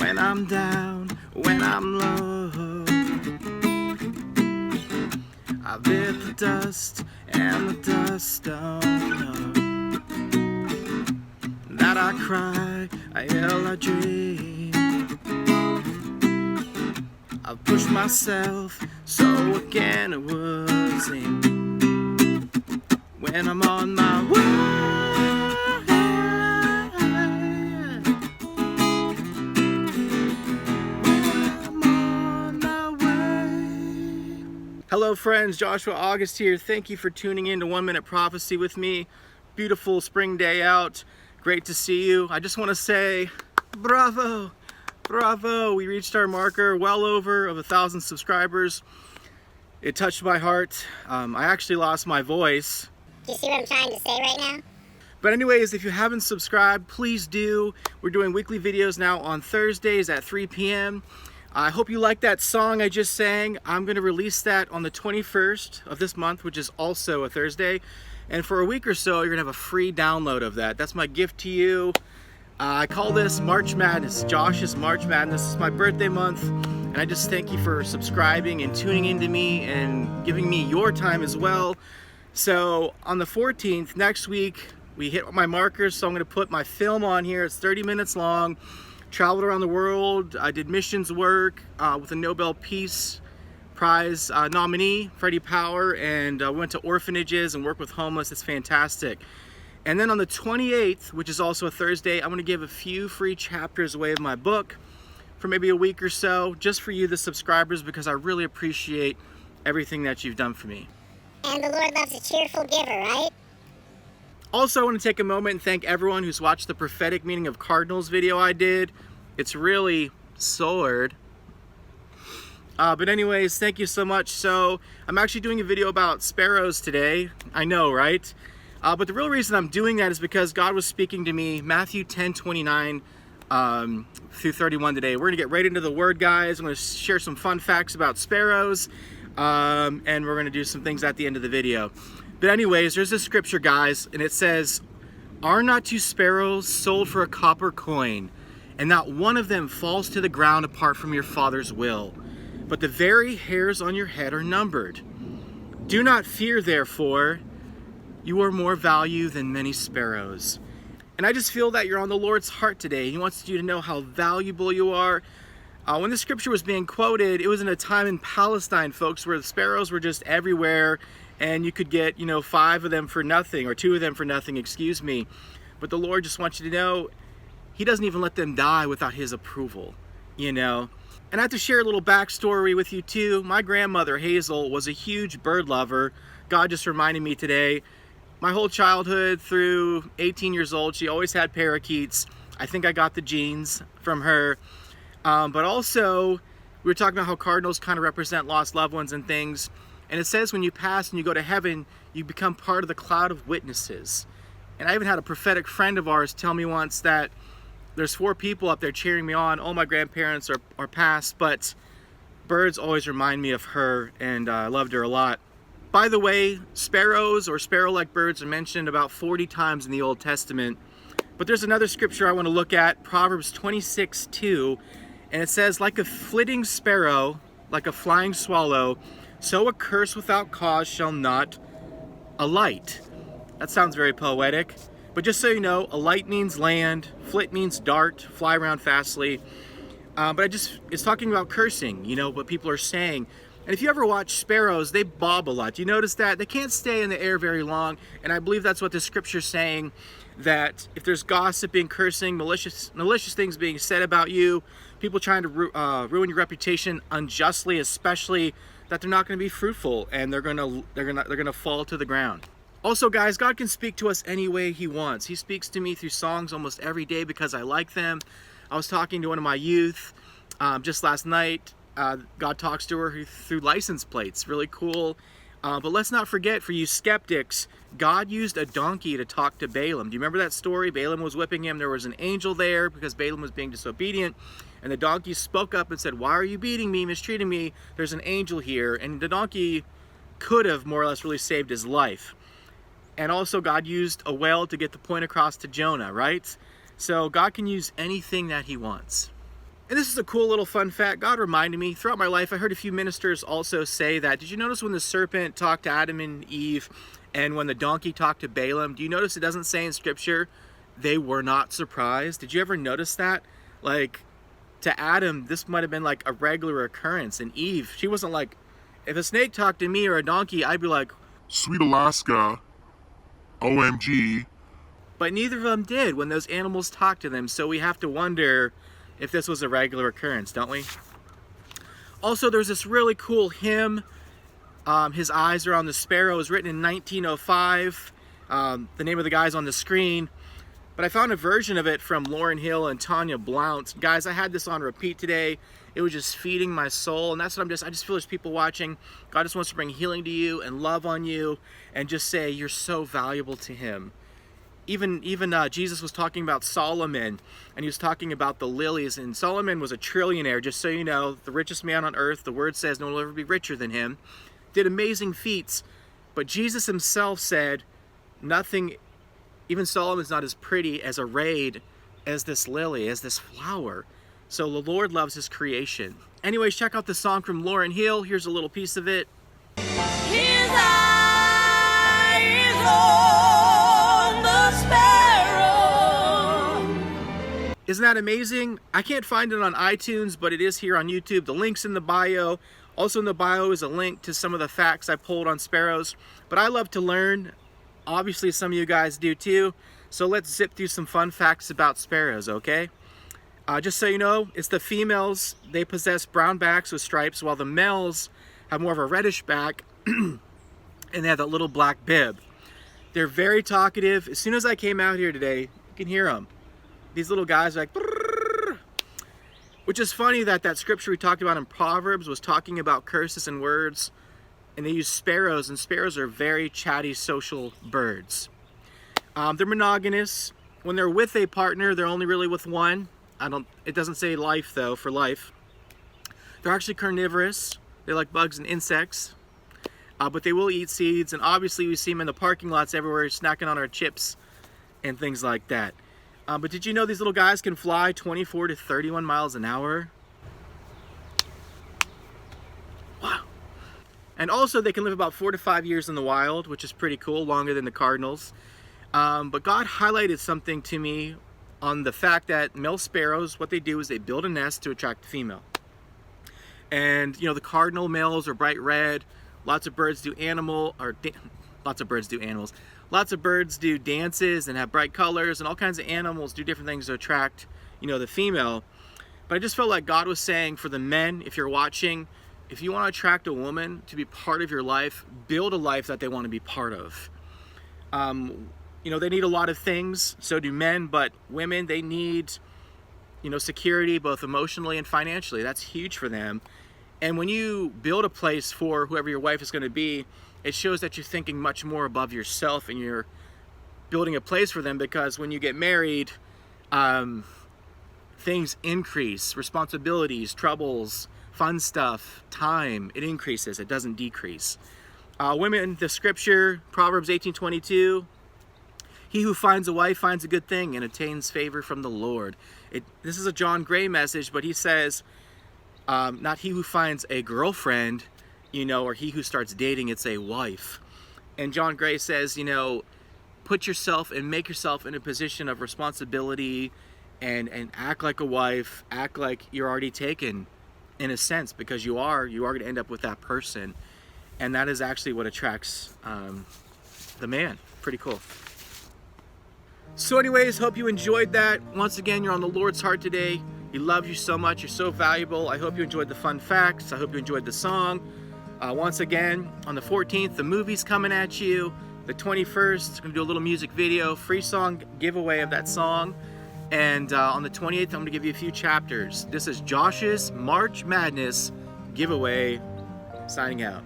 when I'm down, when I'm low. I bit the dust and the dust don't know that I cry, I yell, I dream. I've pushed myself so again it would seem when I'm on my way. Hello friends, Joshua August here. Thank you for tuning in to 1 Minute Prophecy with me. Beautiful spring day out. Great to see you. I just want to say bravo, bravo. We reached our marker well over of 1,000 subscribers. It touched my heart. I actually lost my voice. Do you see what I'm trying to say right now? But anyways, if you haven't subscribed, please do. We're doing weekly videos now on Thursdays at 3 p.m. I hope you like that song I just sang. I'm going to release that on the 21st of this month, which is also a Thursday. And for a week or so, you're going to have a free download of that. That's my gift to you. I call this March Madness. Josh's March Madness. This is my birthday month. And I just thank you for subscribing and tuning into me and giving me your time as well. So on the 14th, next week, we hit my markers. So I'm going to put my film on here. It's 30 minutes long. Traveled around the world. I did missions work with a Nobel Peace Prize nominee, Freddie Power, and went to orphanages and worked with homeless. It's fantastic. And then on the 28th, which is also a Thursday, I'm going to give a few free chapters away of my book for maybe a week or so, just for you, the subscribers, because I really appreciate everything that you've done for me. And the Lord loves a cheerful giver, right? Also, I want to take a moment and thank everyone who's watched the prophetic meaning of cardinals video I did. It's really soared. But anyways, thank you so much. So I'm actually doing a video about sparrows today. I know, right? But the real reason I'm doing that is because God was speaking to me, Matthew 10:29 through 31 today. We're going to get right into the word, guys. I'm going to share some fun facts about sparrows. And we're going to do some things at the end of the video. But anyways, there's this scripture, guys, and it says, "Are not 2 sparrows sold for a copper coin, and not one of them falls to the ground apart from your Father's will? But the very hairs on your head are numbered. Do not fear, therefore, you are more value than many sparrows." And I just feel that you're on the Lord's heart today. He wants you to know how valuable you are. When the scripture was being quoted, it was in a time in Palestine, folks, where the sparrows were just everywhere, and you could get, 5 of them for nothing, or 2 of them for nothing, excuse me. But the Lord just wants you to know, He doesn't even let them die without His approval, And I have to share a little backstory with you too. My grandmother, Hazel, was a huge bird lover. God just reminded me today, my whole childhood through 18 years old, she always had parakeets. I think I got the genes from her. But also, we were talking about how cardinals kind of represent lost loved ones and things. And it says when you pass and you go to heaven, you become part of the cloud of witnesses. And I even had a prophetic friend of ours tell me once that there's 4 people up there cheering me on. All my grandparents are passed, but birds always remind me of her, and I loved her a lot. By the way, sparrows or sparrow-like birds are mentioned about 40 times in the Old Testament. But there's another scripture I want to look at, Proverbs 26:2, and it says, "Like a flitting sparrow, like a flying swallow, so a curse without cause shall not alight." That sounds very poetic. But just so you know, alight means land, flit means dart, fly around fastly. But it's talking about cursing, what people are saying. And if you ever watch sparrows, they bob a lot. Do you notice that? They can't stay in the air very long. And I believe that's what the scripture's saying, that if there's gossiping, cursing, malicious things being said about you, people trying to ruin your reputation unjustly, especially, that they're not going to be fruitful, and they're going to fall to the ground. Also, guys, God can speak to us any way He wants. He speaks to me through songs almost every day because I like them. I was talking to one of my youth just last night. God talks to her through license plates. Really cool. But let's not forget, for you skeptics, God used a donkey to talk to Balaam. Do you remember that story? Balaam was whipping him. There was an angel there because Balaam was being disobedient. And the donkey spoke up and said, "Why are you beating me, mistreating me? There's an angel here." And the donkey could have more or less really saved his life. And also, God used a whale to get the point across to Jonah, right? So God can use anything that He wants. And this is a cool little fun fact. God reminded me throughout my life, I heard a few ministers also say that. Did you notice when the serpent talked to Adam and Eve and when the donkey talked to Balaam? Do you notice it doesn't say in scripture they were not surprised? Did you ever notice that? Like, to Adam, this might have been like a regular occurrence. And Eve, she wasn't like, if a snake talked to me or a donkey, I'd be like, Sweet Alaska, OMG. but neither of them did when those animals talked to them. So we have to wonder if this was a regular occurrence, don't we? Also, there's this really cool hymn. His eyes are on the Sparrows, written in 1905. The name of the guy's on the screen. But I found a version of it from Lauryn Hill and Tanya Blount. Guys, I had this on repeat today. It was just feeding my soul. And that's what I just feel there's people watching. God just wants to bring healing to you and love on you and just say you're so valuable to him. Even Jesus was talking about Solomon, and he was talking about the lilies, and Solomon was a trillionaire, just so you know, the richest man on earth. The word says no one will ever be richer than him. Did amazing feats, but Jesus himself said nothing, even Solomon's not as pretty, as arrayed as this lily, as this flower. So the Lord loves his creation. Anyways, check out the song from Lauryn Hill. Here's a little piece of it. His eye is on the sparrow. Isn't that amazing? I can't find it on iTunes, but it is here on YouTube. The link's in the bio. Also in the bio is a link to some of the facts I pulled on sparrows. But I love to learn. Obviously, some of you guys do too. So let's zip through some fun facts about sparrows, okay? Just so you know, it's the females. They possess brown backs with stripes, while the males have more of a reddish back, and they have that little black bib. They're very talkative. As soon as I came out here today, you can hear them. These little guys are like, brrr. Which is funny that scripture we talked about in Proverbs was talking about curses and words, and they use sparrows, and sparrows are very chatty, social birds. They're monogamous. When they're with a partner, they're only really with one. It doesn't say life though, for life. They're actually carnivorous. They like bugs and insects, but they will eat seeds, and obviously we see them in the parking lots everywhere snacking on our chips and things like that. But did you know these little guys can fly 24 to 31 miles an hour? Wow. And also they can live about 4 to 5 years in the wild, which is pretty cool, longer than the cardinals. But God highlighted something to me on the fact that male sparrows, what they do is they build a nest to attract the female. And you know, the cardinal males are bright red. Lots of birds do lots of birds do dances and have bright colors, and all kinds of animals do different things to attract, you know, the female. But I just felt like God was saying for the men, if you're watching, if you want to attract a woman to be part of your life, build a life that they want to be part of. You know, they need a lot of things, so do men, but women, they need, you know, security, both emotionally and financially. That's huge for them. And when you build a place for whoever your wife is going to be, it shows that you're thinking much more above yourself, and you're building a place for them, because when you get married, things increase, responsibilities, troubles, fun stuff, time, it increases, it doesn't decrease. Women, the scripture, Proverbs 18:22, he who finds a wife finds a good thing and attains favor from the Lord. This is a John Gray message, but he says, not he who finds a girlfriend, you know, or he who starts dating, it's a wife. And John Gray says, you know, put yourself and make yourself in a position of responsibility and act like a wife, act like you're already taken in a sense, because you are going to end up with that person. And that is actually what attracts the man. Pretty cool. So anyways, hope you enjoyed that. Once again, you're on the Lord's heart today. He loves you so much. You're so valuable. I hope you enjoyed the fun facts. I hope you enjoyed the song. Once again, on the 14th, the movie's coming at you. The 21st, I'm going to do a little music video, free song giveaway of that song. And on the 28th, I'm going to give you a few chapters. This is Josh's March Madness giveaway. Signing out.